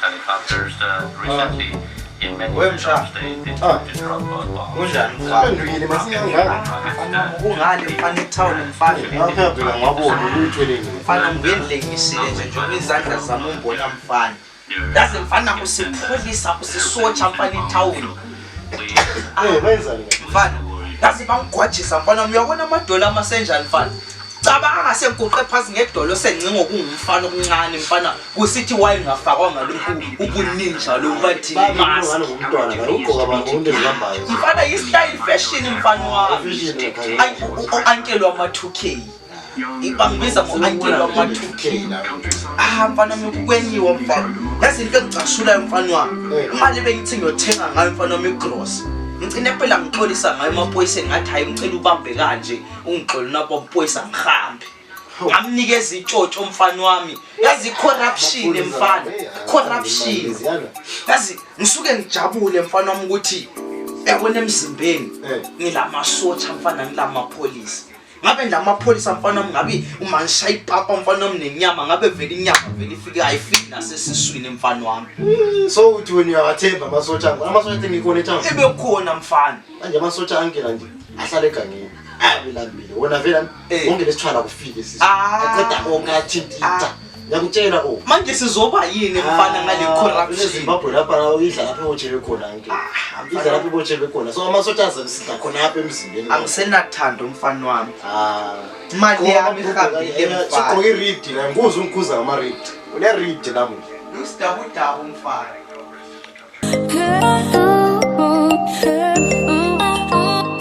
helicopters recently in many states to drop bombs. That's mfana kusipholisa kusisotsha mfana etown. Mfana yazi bangigwajisa mfana uyabona amadola amasenjani mfana cabanga ngasenguqe phansi ngedolo sencingo kungumfana omncane mfana kusithi wayi ngafakwa ngalokhu ubuninja lo bathi mas mfana i-style fashion mfana wami uncle wama 2K ibambiza ngo-uncle wama 2K mfana mikwenyiwa mfana yazi into engicashulayo mfana wami imali bengithi ngiyothenga ngayo mfana wami igross ngicine phela ngixolisa ngayo amaphoyisa ngathi hayi ngicela ubambe kanje ungixolo napho amaphoyisa ngihambe ngamnikeza itshotsho mfana wami yazi corruption mfana corruption yazi ngisuke ngijabule mfana wami ukuthi yabona emzimbeni ngilamasotsha mfana ngilamapolisa ngabe ndamapholisa mfana wami ngabe uma ngishaya ipapa mfana wami nenyama ngabe vele inyama vele ifika ayifiki nasesiswini mfana wami so uthi wena uyawathemba amasotsha ngikona etown ebekhona mfana manje amasotsha angela nje ahlale egangeni abilambile wona vela ongele sithwala kufike sisi aqeda ongathintita yakutshela manje sizoba yini mfana ngale corruption eZimbabwe lapha uyidla lapha ebotshelwe khona nke idla lapha ebotshelwe khona so amasotsha azakusidla khona lapha emzimbeni angisenathando mfana wami imali yami ihambile mfana sigqoke reed la ngikuza ungikhuza ngama reed une reed namuhla usidabudabu mfana